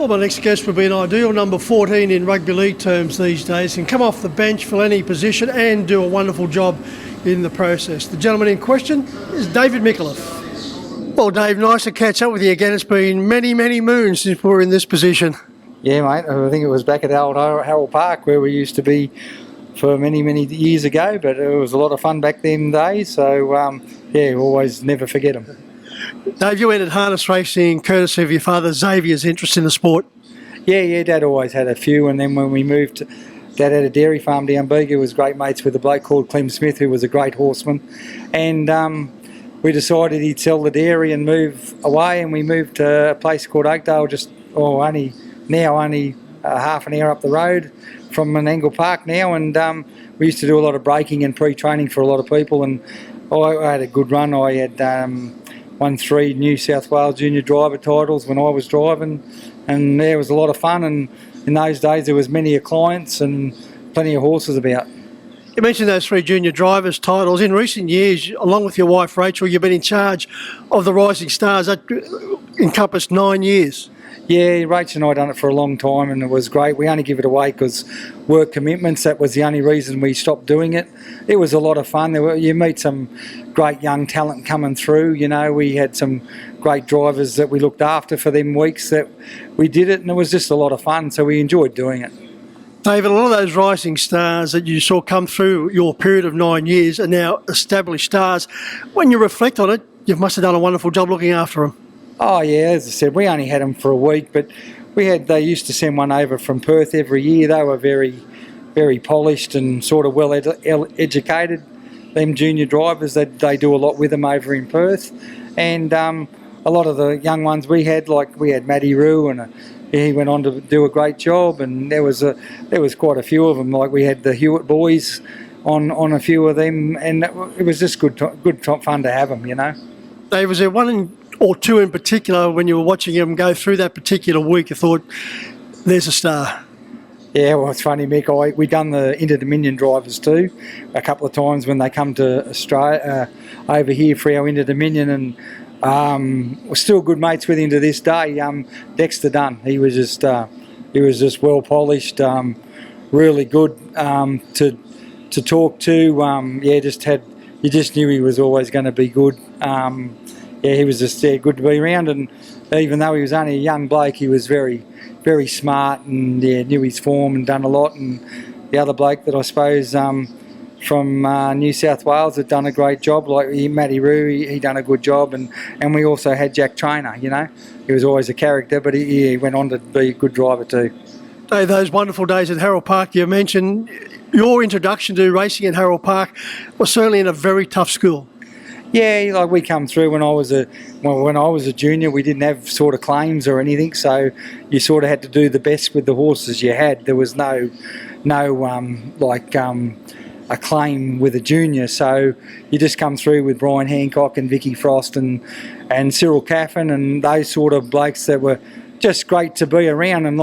Well, my next guest would be an ideal number 14 in rugby league terms these days, and come off the bench for any position and do a wonderful job in the process. The gentleman in question is David Micallet. Well, Dave, nice to catch up with you again. It's been many, many moons since we were in this position. Yeah, mate. I think it was back at old Harold Park where we used to be for many, many years ago, but it was a lot of fun back then days. So, yeah, always never forget them. Dave, you entered harness racing courtesy of your father Xavier's interest in the sport. Yeah, Dad always had a few, and then when we moved, Dad had a dairy farm down Bega, was great mates with a bloke called Clem Smith, who was a great horseman, and we decided he'd sell the dairy and move away, and we moved to a place called Oakdale, only half an hour up the road from Menangle Park now, and we used to do a lot of breaking and pre-training for a lot of people, and I had a good run. I had won 3 New South Wales junior driver titles when I was driving, and there was a lot of fun, and in those days there was many clients and plenty of horses about. You mentioned those 3 junior drivers titles. In recent years, along with your wife Rachel, you've been in charge of the Rising Stars. That encompassed 9 years. Yeah, Rachel and I done it for a long time, and it was great. We only give it away because work commitments. That was the only reason we stopped doing it. It was a lot of fun. You meet some great young talent coming through. You know, we had some great drivers that we looked after for them weeks that we did it, and it was just a lot of fun. So we enjoyed doing it. David, a lot of those rising stars that you saw come through your period of 9 years are now established stars. When you reflect on it, you must have done a wonderful job looking after them. Oh yeah, as I said, we only had them for a week, but they used to send one over from Perth every year. They were very, very polished and sort of well educated. Them junior drivers, they do a lot with them over in Perth, and a lot of the young ones we had Matty Rue, and he went on to do a great job. And there was quite a few of them. Like we had the Hewitt boys on a few of them, and it was just good fun to have them, you know. Dave, was there one or two in particular when you were watching them go through that particular week you thought, there's a star? Yeah, well, it's funny, Mick. We done the Inter-Dominion drivers too a couple of times when they come to Australia over here for our Inter-Dominion, and we're still good mates with him to this day. Dexter Dunn, he was just well polished, really good to talk to. You just knew he was always going to be good. He was just good to be around, and even though he was only a young bloke, he was very, very smart, and knew his form and done a lot. And the other bloke that I suppose from New South Wales had done a great job, like Matty Rue, he done a good job, and we also had Jack Trainer. You know, he was always a character, but he went on to be a good driver too. Dave, those wonderful days at Harold Park you mentioned, your introduction to racing at Harold Park was certainly in a very tough school. Yeah, like we come through when I was a junior, we didn't have sort of claims or anything, so you sort of had to do the best with the horses you had. There was no a claim with a junior, so you just come through with Brian Hancock and Vicky Frost and Cyril Caffin and those sort of blokes that were just great to be around. And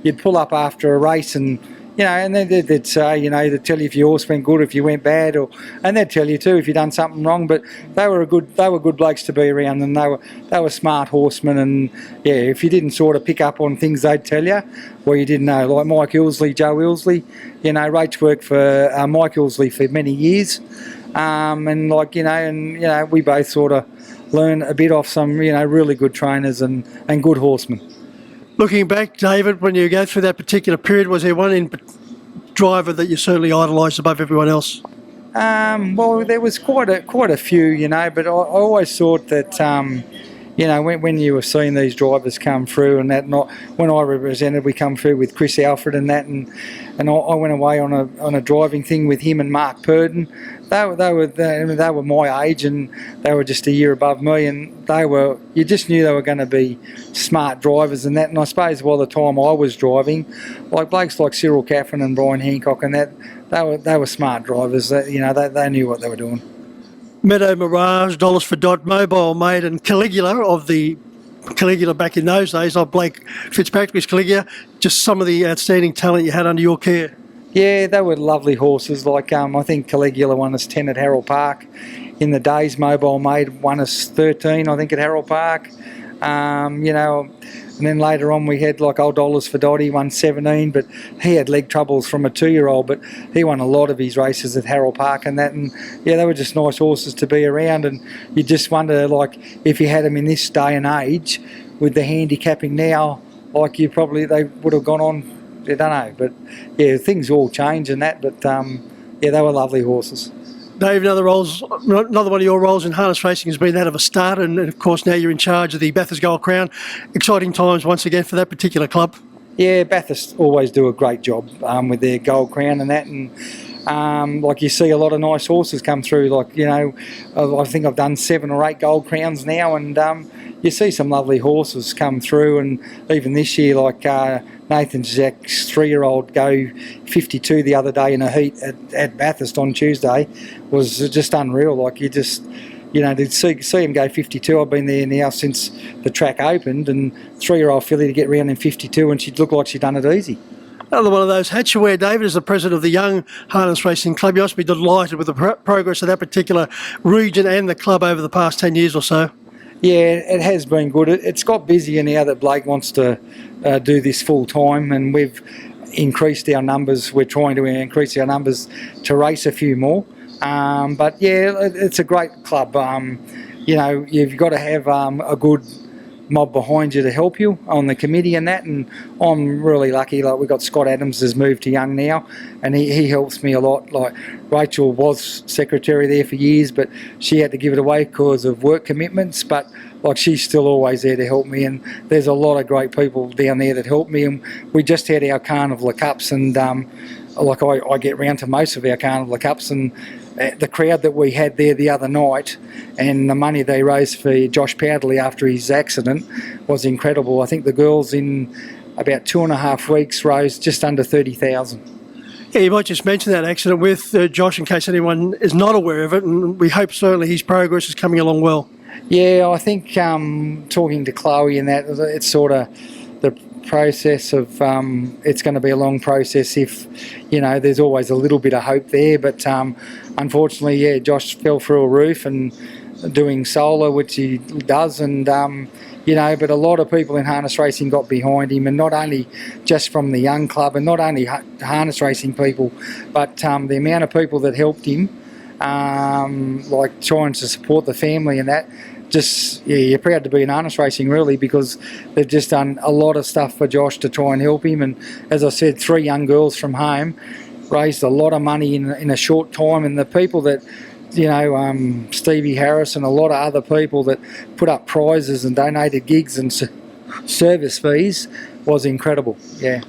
you'd pull up after a race and and they'd say, they'd tell you if your horse went good, if you went bad, and they'd tell you too if you done something wrong. But they were good blokes to be around, and they were smart horsemen. And if you didn't sort of pick up on things, they'd tell you, or you didn't know. Like Mike Ilsley, Joe Ilsley, Rach worked for Mike Ilsley for many years, we both sort of learned a bit off some really good trainers and good horsemen. Looking back, David, when you go through that particular period, was there one driver that you certainly idolised above everyone else? Well, there was quite a few, but I always thought that, when you were seeing these drivers come through and that, when I represented, we come through with Chris Alfred and that, and I went away on a driving thing with him and Mark Purden. They were my age, and they were just a year above me, and you just knew they were going to be smart drivers and that. And I suppose by the time I was driving, like blokes like Cyril Caffin and Brian Hancock and that, they were smart drivers. They knew what they were doing. Meadow Mirage, Dollars for Dot, Mobile Maid and Caligula of the Caligula back in those days, like Blake Fitzpatrick's Caligula, just some of the outstanding talent you had under your care. Yeah, they were lovely horses. Like I think Caligula won us 10 at Harold Park in the days. Mobile Maid won us 13, I think, at Harold Park. You know, and then later on we had like Old Dollars for Dotty, won 17, but he had leg troubles from a 2-year-old, but he won a lot of his races at Harold Park and that, and yeah, they were just nice horses to be around, and you just wonder, like, if you had them in this day and age with the handicapping now, like they would have gone on, I don't know, but yeah, things all change and that, but yeah, they were lovely horses. Dave, another one of your roles in harness racing has been that of a starter, and of course now you're in charge of the Bathurst Gold Crown. Exciting times once again for that particular club. Yeah, Bathurst always do a great job with their Gold Crown and that, and like you see a lot of nice horses come through. Like, you know, I think I've done 7 or 8 Gold Crowns now, and you see some lovely horses come through, and even this year, like Nathan Jack's 3-year-old go 52 the other day in a heat at Bathurst on Tuesday was just unreal. Like, you just, you know, to see him go 52, I've been there now since the track opened, and 3-year-old filly to get round in 52, and she'd look like she'd done it easy. Another one of those hats you wear, David, as the president of the Young Harness Racing Club. You must be delighted with the progress of that particular region and the club over the past 10 years or so. Yeah, it has been good. It's got busier now that Blake wants to do this full time, and we've increased our numbers. We're trying to increase our numbers to race a few more. But yeah, it's a great club. You know, you've got to have a good mob behind you to help you on the committee and that, and I'm really lucky. Like, we've got Scott Adams has moved to Young now, and he helps me a lot. Like, Rachel was secretary there for years, but she had to give it away because of work commitments, but like, she's still always there to help me, and there's a lot of great people down there that help me. And we just had our Carnival of Cups, and like, I get round to most of our Carnival of Cups, and the crowd that we had there the other night and the money they raised for Josh Powderly after his accident was incredible. I think the girls in about 2.5 weeks raised just under 30,000. Yeah, you might just mention that accident with Josh in case anyone is not aware of it, and we hope certainly his progress is coming along well. Yeah, I think talking to Chloe and that, it's sort of the process of it's going to be a long process. If, you know, there's always a little bit of hope there, but unfortunately, yeah, Josh fell through a roof and doing solo, which he does, and you know, but a lot of people in harness racing got behind him, and not only just from the Young Club and not only harness racing people, but the amount of people that helped him, like trying to support the family and that. Just, yeah, you're proud to be in harness racing, really, because they've just done a lot of stuff for Josh to try and help him. And as I said, 3 young girls from home raised a lot of money in a short time. And the people that, you know, Stevie Harris and a lot of other people that put up prizes and donated gigs and service fees was incredible. Yeah.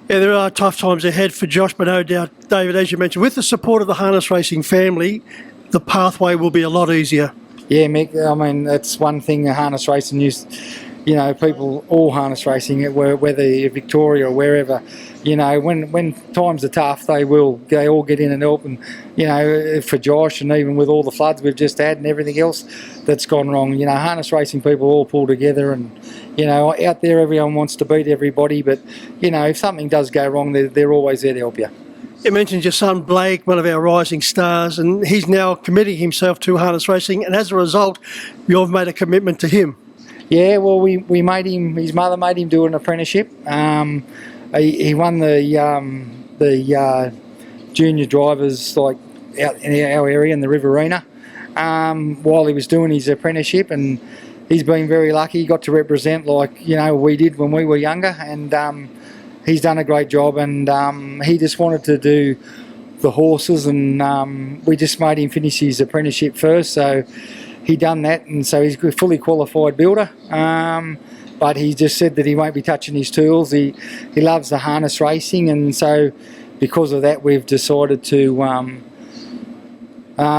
Yeah, there are tough times ahead for Josh, but no doubt, David, as you mentioned, with the support of the harness racing family, the pathway will be a lot easier. Yeah, Mick, I mean, that's one thing harness racing you know, people, all harness racing, whether you're Victoria or wherever, you know, when times are tough, they all get in and help. And, you know, for Josh, and even with all the floods we've just had and everything else that's gone wrong, you know, harness racing people all pull together, and, you know, out there everyone wants to beat everybody, but, you know, if something does go wrong, they're always there to help you. You mentioned your son Blake, one of our rising stars, and he's now committing himself to harness racing, and as a result, you've made a commitment to him. Yeah, well, we made him. His mother made him do an apprenticeship. He won the junior drivers, like, out in our area in the Riverina, while he was doing his apprenticeship, and he's been very lucky. He got to represent, like, you know, we did when we were younger, and he's done a great job, and he just wanted to do the horses, and we just made him finish his apprenticeship first, so he done that, and so he's a fully qualified builder, but he just said that he won't be touching his tools. He loves the harness racing, and so because of that we've decided to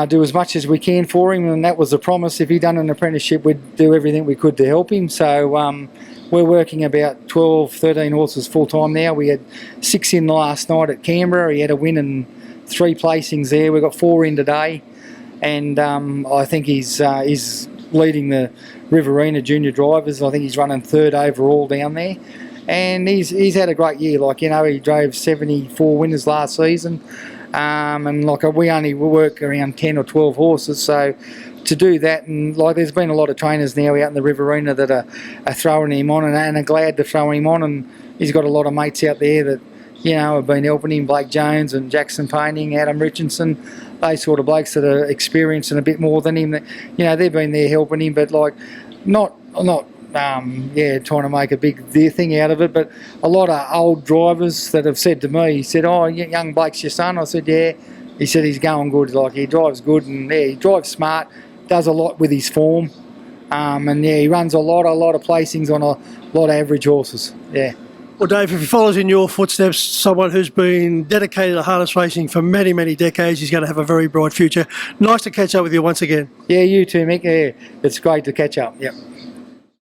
do as much as we can for him, and that was the promise. If he'd done an apprenticeship, we'd do everything we could to help him. So we're working about 12, 13 horses full time now. We had 6 in last night at Canberra. He had a win and 3 placings there. We've got 4 in today, and I think he's leading the Riverina junior drivers. I think he's running 3rd overall down there, and he's had a great year. Like, you know, he drove 74 winners last season. and like we only work around 10 or 12 horses, so to do that, and like there's been a lot of trainers now out in the Riverina that are throwing him on and are glad to throw him on, and he's got a lot of mates out there that, you know, have been helping him, Blake Jones and Jackson Painting, Adam Richardson, those sort of blokes that are experienced and a bit more than him, that, you know, they've been there helping him, but like not trying to make a big thing out of it, but a lot of old drivers that have said to me, he said, oh, young Blake's your son? I said, yeah. He said he's going good, like he drives good, and yeah, he drives smart, does a lot with his form, and yeah, he runs a lot of placings on a lot of average horses, yeah. Well, Dave, if he follows in your footsteps, someone who's been dedicated to harness racing for many, many decades, he's going to have a very bright future. Nice to catch up with you once again. Yeah, you too, Mick. Yeah, it's great to catch up. Yep.